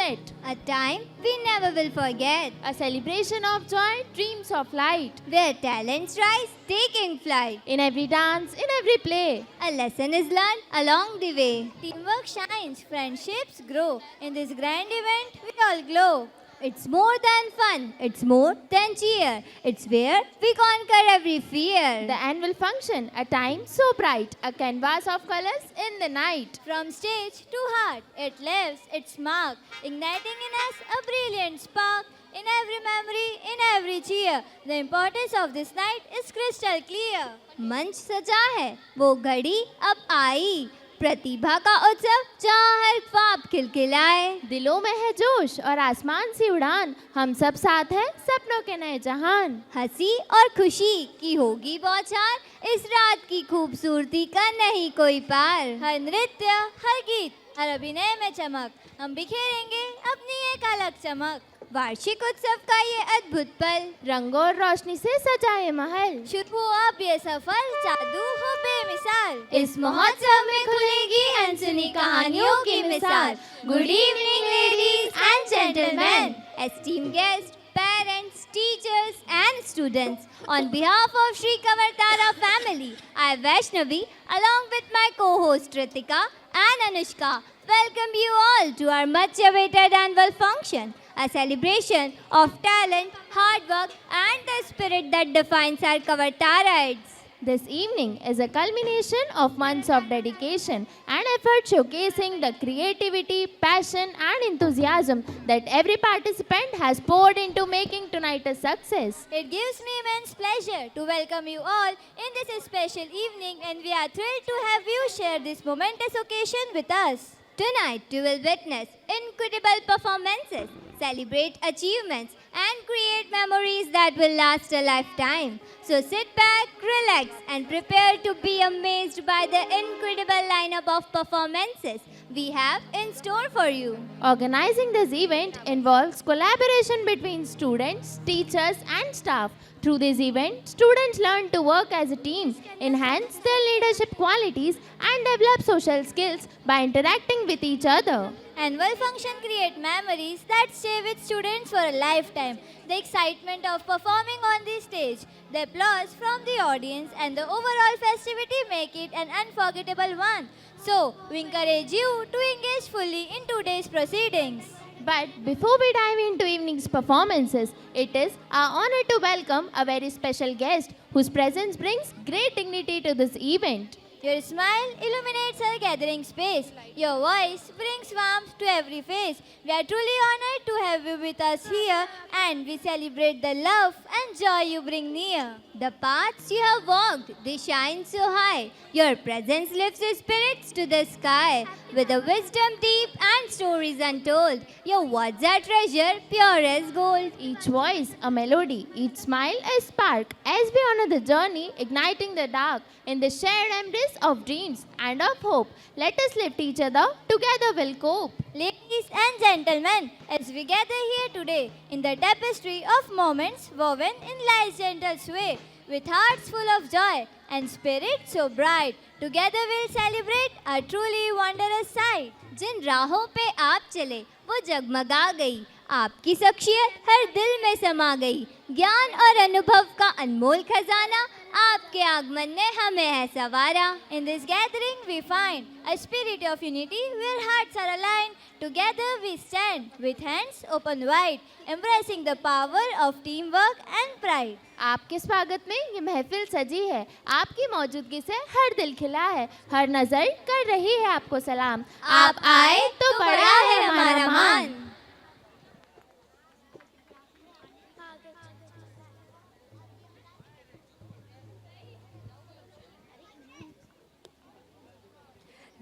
sunset. A time we never will forget. A celebration of joy, dreams of light. Where talents rise, taking flight. In every dance, in every play. A lesson is learned along the way. Teamwork shines, friendships grow. In this grand event, we all glow. It's more than fun, it's more than cheer. It's where we conquer every fear. The annual function, a time so bright, a canvas of colors in the night. From stage to heart, it lives its mark, igniting in us a brilliant spark. In every memory, in every cheer, the importance of this night is crystal clear. मंच सजा है, वो घड़ी अब आई. प्रतिभा का उत्सव जहाँ हर ख्वाब खिलखिलाए. दिलों में है जोश और आसमान सी उड़ान, हम सब साथ हैं सपनों के नए जहान. हंसी और खुशी की होगी बौछार, इस रात की खूबसूरती का नहीं कोई पार. हर नृत्य, हर गीत, हर अभिनय में चमक, हम बिखेरेंगे अपनी एक अलग चमक. वार्षिक उत्सव का ये अद्भुत पल, रंगों और रोशनी से सजाए महल. शुरू हो अब ये सफर, जादू हो बेमिसाल. इस महोत्सव में खुलेगी अनसुनी कहानियों की मिसाल. Good evening ladies and gentleman, esteemed guests, parents, teachers and students. On behalf of Shri Kavartara family, I Vaishnavi along with my co-host Ritika and Anushka welcome you all to our much awaited annual function. A celebration of talent, hard work and the spirit that defines our Kavartarites. This evening is a culmination of months of dedication and effort showcasing the creativity, passion and enthusiasm that every participant has poured into making tonight a success. It gives me immense pleasure to welcome you all in this special evening and we are thrilled to have you share this momentous occasion with us. Tonight you will witness incredible performances, celebrate achievements and create memories that will last a lifetime. So sit back, relax and prepare to be amazed by the incredible lineup of performances we have in store for you. Organizing this event involves collaboration between students, teachers and staff. Through this event, students learn to work as a team, enhance their leadership qualities and develop social skills by interacting with each other. Annual function create memories that stay with students for a lifetime. The excitement of performing on the stage, the applause from the audience and the overall festivity make it an unforgettable one. So, we encourage you to engage fully in today's proceedings. But before we dive into evening's performances, it is our honor to welcome a very special guest whose presence brings great dignity to this event. Your smile illuminates our gathering space. Your voice brings warmth to every face. We are truly honored to have you with us here and we celebrate the love and joy you bring near. The paths you have walked, they shine so high. Your presence lifts your spirits to the sky. With a wisdom deep and stories untold, your words are treasure, pure as gold. Each voice a melody, each smile a spark as we honor the journey, igniting the dark in the shared embrace of dreams and of hope. Let us lift each other, together we'll cope. Ladies and gentlemen, as we gather here today in the tapestry of moments woven in life's gentle sway, with hearts full of joy and spirits so bright, together we'll celebrate a truly wondrous sight. जिन राहों पे आप चले वो जगमगा गई, आपकी शख्सियत हर दिल में समा गई. ज्ञान और अनुभव का अनमोल खजाना आपके आगमन ने हमें है सवारा. In this gathering we find a spirit of unity where hearts are aligned. Together we stand with hands open wide, embracing the power of teamwork and pride. आपके स्वागत में ये महफिल सजी है, आपकी मौजूदगी से हर दिल खिला है, हर नजर कर रही है आपको सलाम. आप आए तो बड़ा है हमारा मान.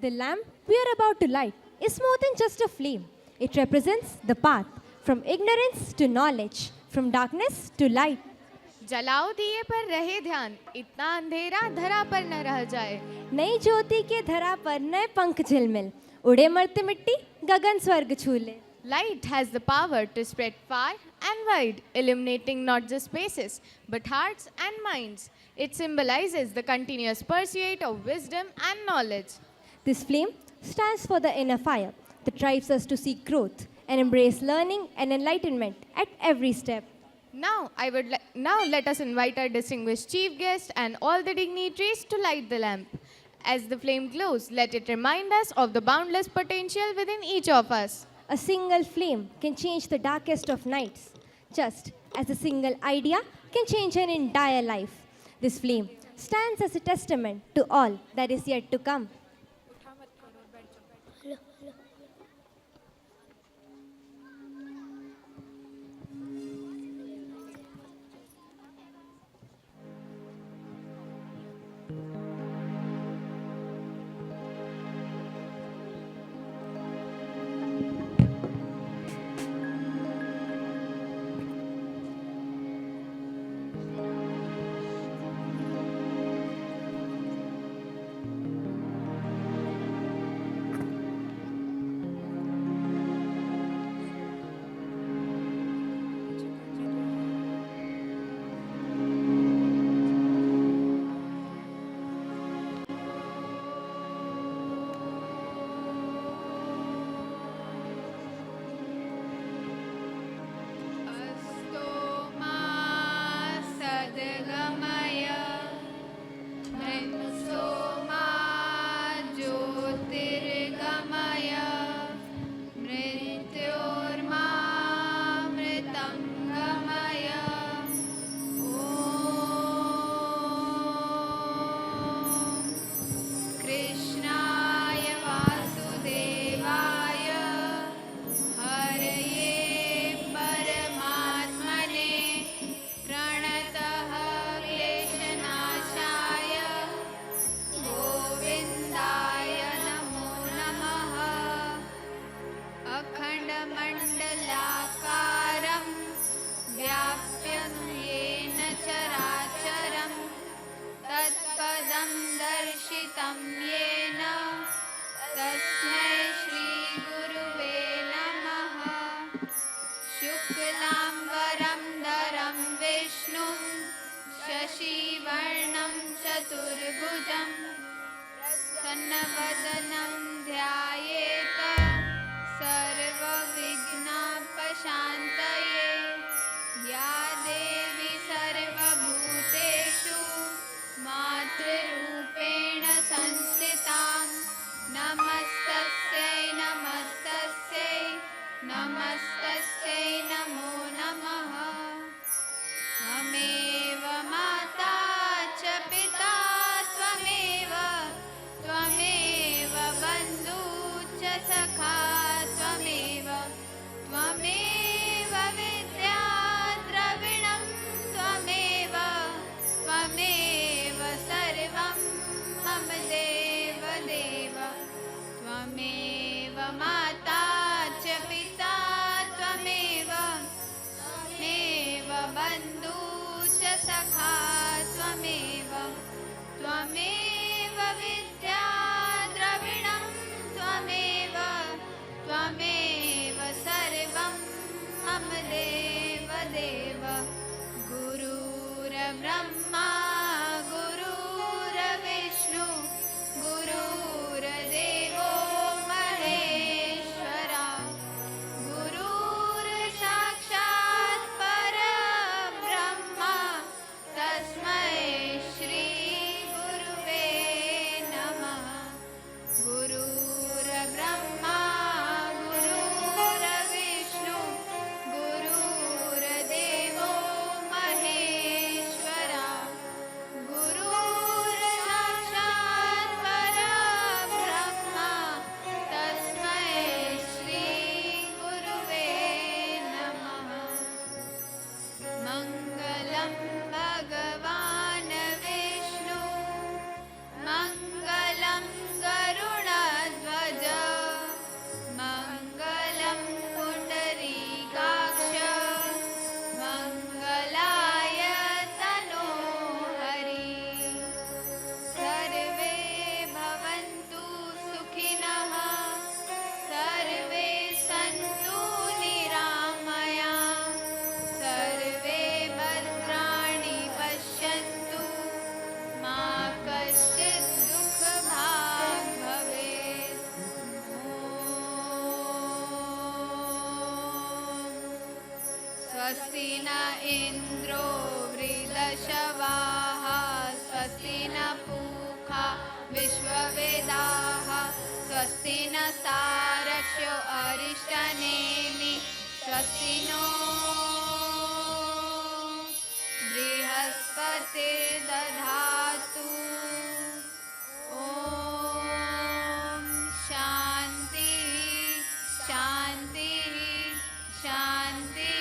The lamp we are about to light is more than just a flame. It represents the path from ignorance to knowledge, from darkness to light. जलाओ दिए पर रहे ध्यान, इतना अंधेरा धरा पर न रह जाए. नई ज्योति के धरा पर नए पंख झिलमिल, उड़े मरते मिट्टी गगन स्वर्ग छूले. Light has the power to spread far and wide, illuminating not just spaces, but hearts and minds. It symbolizes the continuous pursuit of wisdom and knowledge. This flame stands for the inner fire that drives us to seek growth, and embrace learning and enlightenment at every step. Now let us invite our distinguished chief guest and all the dignitaries to light the lamp. As the flame glows, let it remind us of the boundless potential within each of us. A single flame can change the darkest of nights, just as a single idea can change an entire life. This flame stands as a testament to all that is yet to come. स्वस्ति न इन्द्रो वृद्धशवाः स्वस्ति न पूषा विश्ववेदाः स्वस्ति नस्तार्क्ष्यो अरिष्टनेमि स्वस्ति no बृहस्पतिर्दधातु ॐ शान्तिः शान्तिः शान्तिः।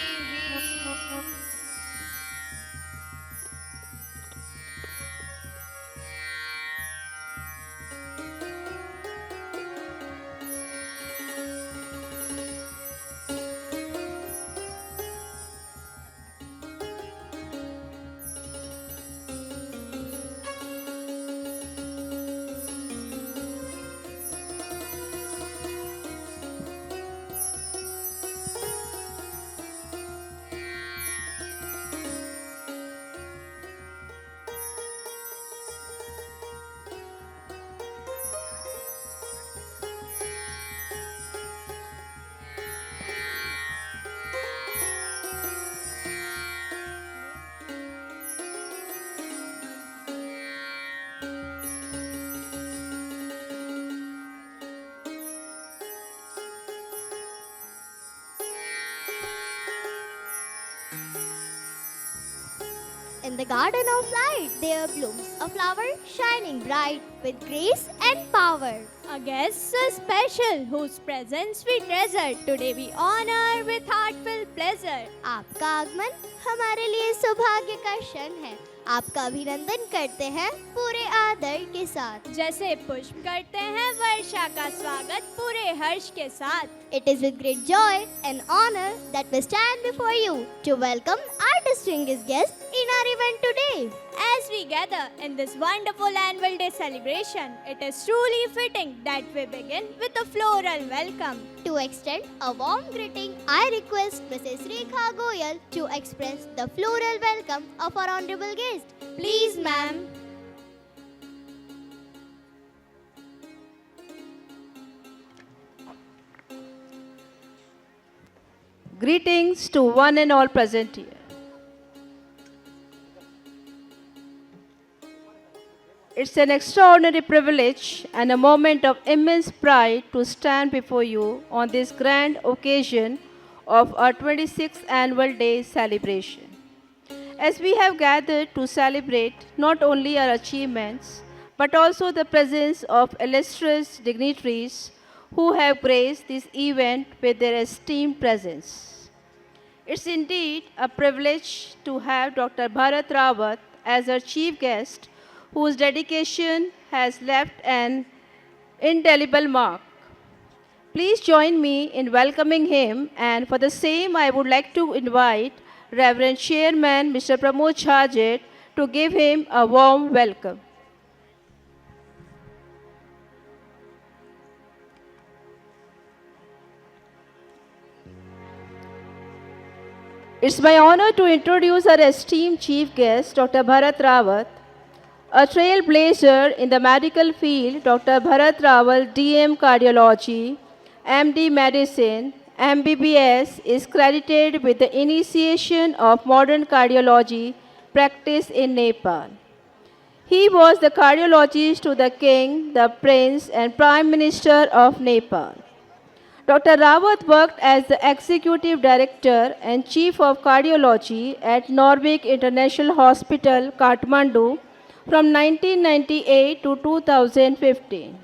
In the garden of light, there blooms a flower shining bright with grace and power. A guest so special whose presence we treasure. Today we honor with heartfelt pleasure. आपका आगमन हमारे लिए सौभाग्य का क्षण है. आपका अभिनंदन करते हैं पूरे आदर के साथ. जैसे पुष्प करते हैं वर्षा का स्वागत पूरे हर्ष के साथ. It is with great joy and honor that we stand before you to welcome our distinguished guests in our event today. As we gather in this wonderful annual day celebration, it is truly fitting that we begin with a floral welcome. To extend a warm greeting, I request Mrs. Rekha Goyal to express the floral welcome of our honorable guest. Please, ma'am. Greetings to one and all present here. It's an extraordinary privilege and a moment of immense pride to stand before you on this grand occasion of our 26th annual day celebration. As we have gathered to celebrate not only our achievements, but also the presence of illustrious dignitaries who have graced this event with their esteemed presence. It's indeed a privilege to have Dr. Bharat Rawat as our chief guest, whose dedication has left an indelible mark. Please join me in welcoming him, and for the same I would like to invite Reverend Chairman Mr. Pramod Chhajet to give him a warm welcome. It's my honor to introduce our esteemed chief guest, Dr. Bharat Rawat, a trailblazer in the medical field. Dr. Bharat Rawat, DM Cardiology, MD Medicine, MBBS, is credited with the initiation of modern cardiology practice in Nepal. He was the cardiologist to the king, the prince, and prime minister of Nepal. Dr. Rawat worked as the executive director and chief of cardiology at Norvik International Hospital, Kathmandu, from 1998 to 2015.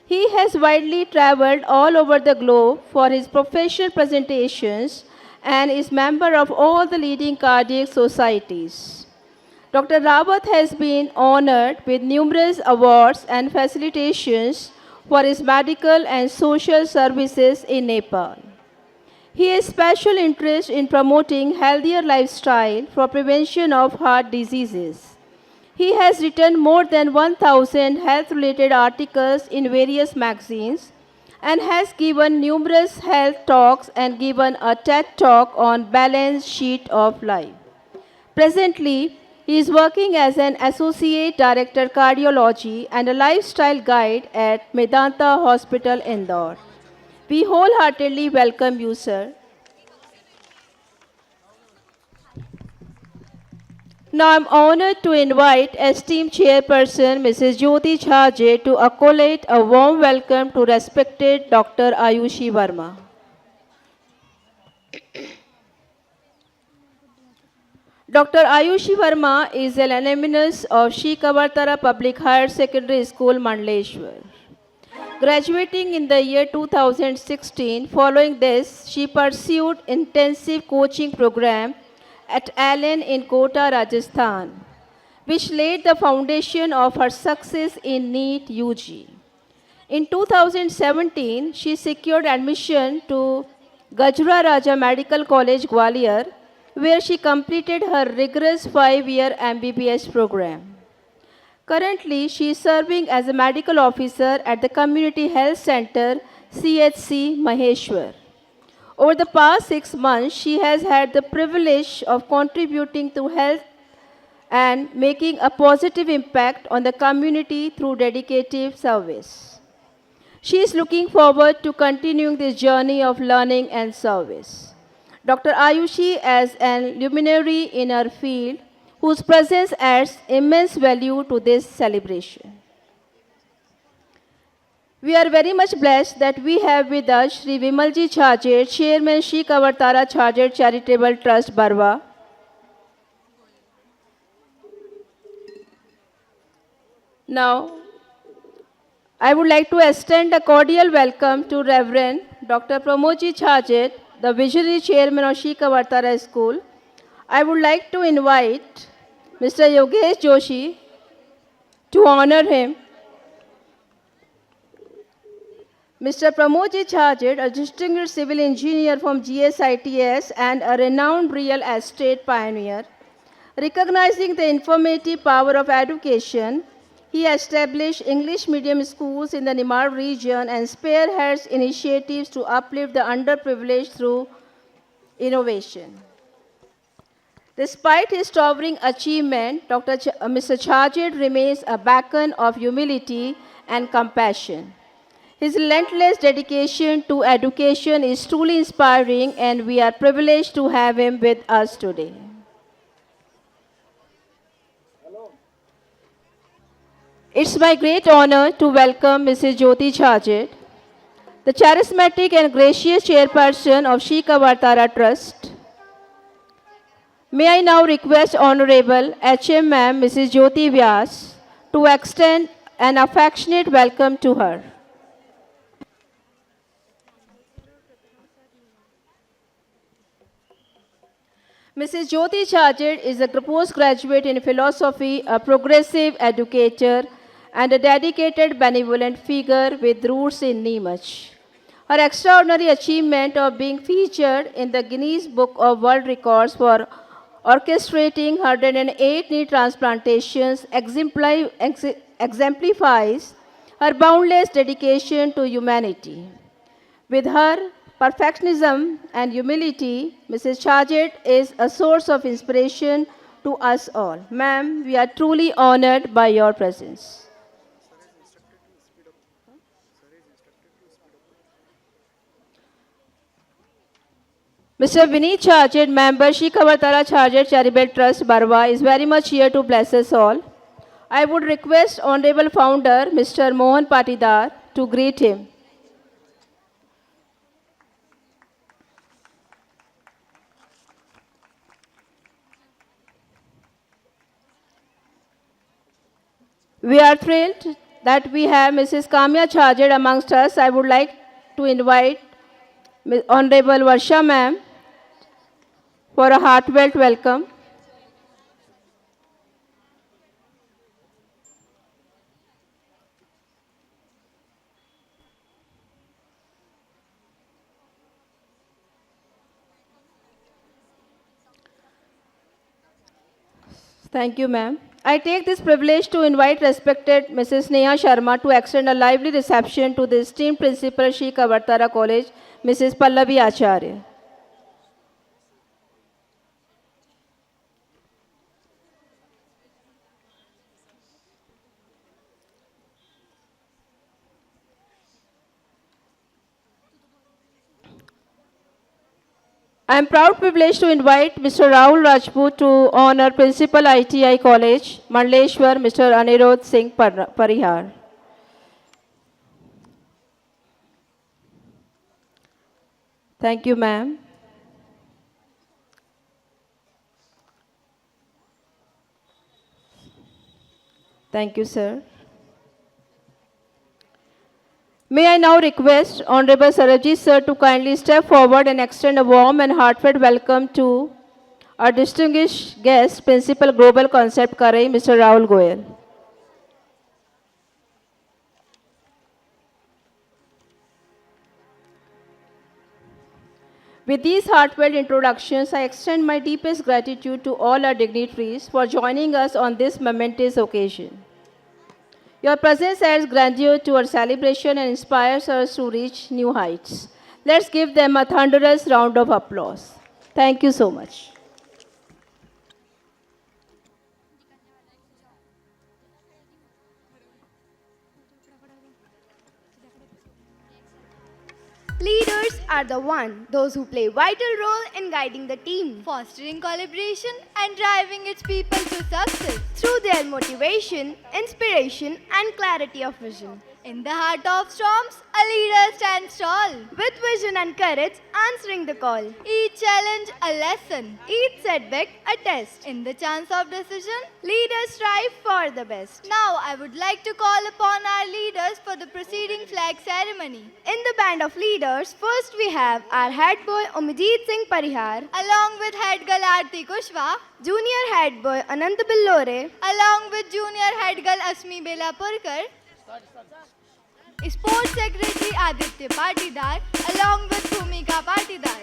He has widely traveled all over the globe for his professional presentations and is member of all the leading cardiac societies. Dr. Rawat has been honored with numerous awards and felicitations for his medical and social services in Nepal. He has special interest in promoting healthier lifestyle for prevention of heart diseases. He has written more than 1,000 health-related articles in various magazines and has given numerous health talks and given a TED Talk on balance sheet of life. Presently, he is working as an Associate Director Cardiology and a Lifestyle Guide at Medanta Hospital, Indore. We wholeheartedly welcome you, sir. Now I'm honored to invite esteemed chairperson Mrs. Jyoti Chhaje to accolade a warm welcome to respected Dr. Ayushi Verma. Dr. Ayushi Verma is an alumnus of Shri Kavartara Public Higher Secondary School, Mandleshwar. Graduating in the year 2016, following this, she pursued intensive coaching program at Allen in Kota, Rajasthan, which laid the foundation of her success in NEET UG. In 2017, she secured admission to Gajra Raja Medical College, Gwalior, where she completed her rigorous 5-year MBBS program. Currently, she is serving as a medical officer at the Community Health Center, CHC, Maheshwar. Over the past 6 months, she has had the privilege of contributing to health and making a positive impact on the community through dedicated service. She is looking forward to continuing this journey of learning and service. Dr. Ayushi, as an luminary in her field, whose presence adds immense value to this celebration. We are very much blessed that we have with us Shri Vimalji Chhajer, Chairman Shri Kavartara Chhajer Charitable Trust, Barwa. Now, I would like to extend a cordial welcome to Reverend Dr. Pramodji Chhajer, the Visionary Chairman of Shri Kavartara School. I would like to invite Mr. Yogesh Joshi to honor him. Mr. Pramodji Chhajer, a distinguished civil engineer from GSITS and a renowned real estate pioneer, recognizing the informative power of education, he established English medium schools in the Nimar region and spearheads initiatives to uplift the underprivileged through innovation. Despite his towering achievement, Mr. Chhajer remains a beacon of humility and compassion. His relentless dedication to education is truly inspiring, and we are privileged to have him with us today. It's my great honor to welcome Mrs. Jyoti Chhajer, the charismatic and gracious chairperson of Shri Kavartara Trust. May I now request Honorable HM Ma'am Mrs. Jyoti Vyas to extend an affectionate welcome to her. Mrs. Jyoti Chhajer is a postgraduate in philosophy, a progressive educator, and a dedicated benevolent figure with roots in Neemuch. Her extraordinary achievement of being featured in the Guinness Book of World Records for orchestrating 108 knee transplantations exemplifies her boundless dedication to humanity. With her perfectionism and humility, Mrs. Chhajer is a source of inspiration to us all. Ma'am, we are truly honored by your presence. Mr. Vineet Chhajer, member Shri Kavartara Chhajer Charitable Trust, Barwa, is very much here to bless us all. I would request Honorable Founder, Mr. Mohan Patidar, to greet him. We are thrilled that we have Mrs. Kamya Chhajer amongst us. I would like to invite Honorable Varsha Ma'am for a heartfelt welcome. Thank you, ma'am. I take this privilege to invite respected Mrs. Neha Sharma to extend a lively reception to the esteemed principal Shri Kavartara College, Mrs. Pallavi Acharya. I am proud privileged to invite Mr. Rahul Rajput to honor Principal ITI College, Mandleshwar, Mr. Anirudh Singh Parihar. Thank you, ma'am. Thank you, sir. May I now request Honorable Sarabjit sir to kindly step forward and extend a warm and heartfelt welcome to our distinguished guest, Principal Global Concept Karai, Mr. Rahul Goyal. With these heartfelt introductions, I extend my deepest gratitude to all our dignitaries for joining us on this momentous occasion. Your presence adds grandeur to our celebration and inspires us to reach new heights. Let's give them a thunderous round of applause. Thank you so much. Leaders are those who play vital role in guiding the team Fostering collaboration and driving its people to success. through their motivation, inspiration, and clarity of vision. In the heart of storms, a leader stands tall. With vision and courage, answering the call. Each challenge a lesson. Each setback a test. In the chance of decision, Leaders strive for the best. now I would like to call upon our leaders for the preceding flag ceremony. In the band of leaders, first we have our head boy Umijit Singh Parihar, Along with head girl Aarti Kushwa, junior head boy Anant Billore, along with junior head girl Asmi Belapurkar, Sports Secretary Aditya Patidar, along with Bhumika Patidar.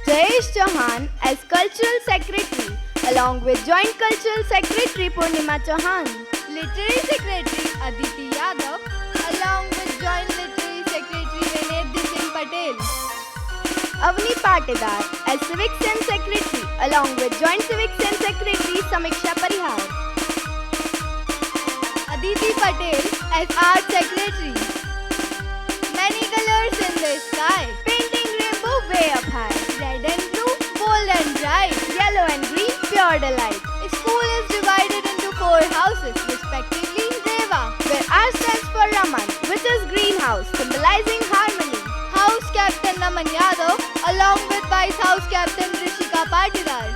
Jayesh Chauhan as cultural secretary, along with joint cultural secretary Purnima Chauhan. Literary Secretary Aditi Yadav, along with Joint Literary Secretary Vinay Singh Patel. Avni Patidar as Civic Sense Secretary along with Joint Civic Sense Secretary Samiksha Parihar. Aditi Patel as Art Secretary. Many colors in the sky, Painting rainbow way up high. red and blue, bold and bright. Yellow and green pure delight. The school is divided into 4 houses, respectively Deva, Where R stands for Raman, which is greenhouse, symbolizing harmony. House Captain Naman Yadav, along with Vice House Captain Rishika Patidar.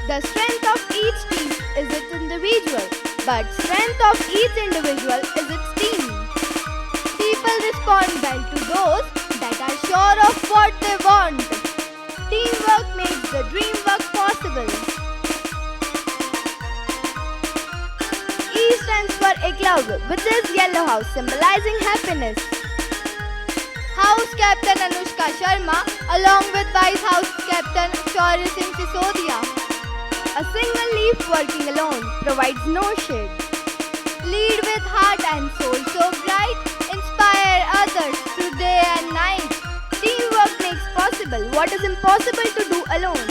The strength of each team is its individual, but strength of each individual is its team. People respond well to those that are sure of what they want. Teamwork makes the dream work possible. E stands for Eklavya, which is yellow house, symbolizing happiness. House Captain Anushka Sharma, along with Vice House Captain Shaurya Singh Sisodia. A single leaf working alone provides no shade. Lead with heart and soul so bright, inspire others through day and night. Teamwork makes possible what is impossible to do alone.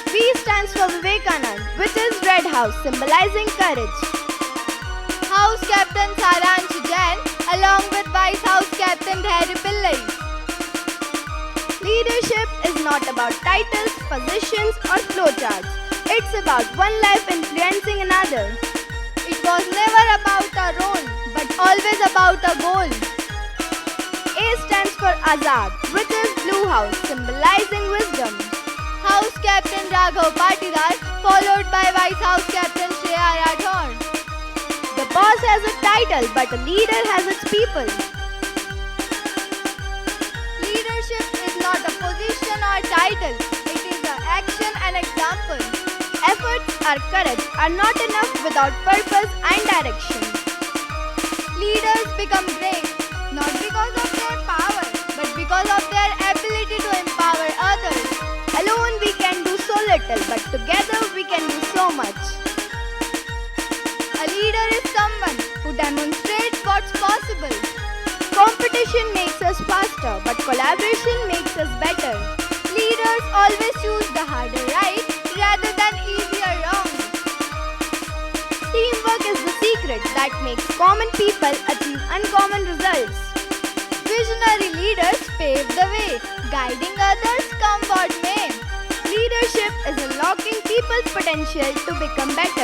V stands for Vivekanand, which is red house, symbolizing courage. House Captain Saransh Jain, along with Vice House Captain Dhairy Pillai. Leadership is not about titles, positions, or flowcharts. It's about one life influencing another. It was never about a role, but always about a goal. A stands for Azad, which is blue house, symbolizing wisdom. House Captain Raghav Patidar, followed by Vice House Captain Shreya Rathore. The boss has a title, but a leader has its people. Leadership is not a position or title, it is an action and example. Efforts or courage are not enough without purpose and direction. Leaders become great, not because of their power, but because of their ability to empower others. Alone we can do so little, but together we can do so much. A leader is someone who demonstrates what's possible. Competition makes us faster, but collaboration makes us better. Leaders always choose the harder right rather than easier wrong. Teamwork is the secret secret that makes common people achieve uncommon results. Visionary leaders pave the way, guiding others come what may. Leadership is unlocking people's potential to become better.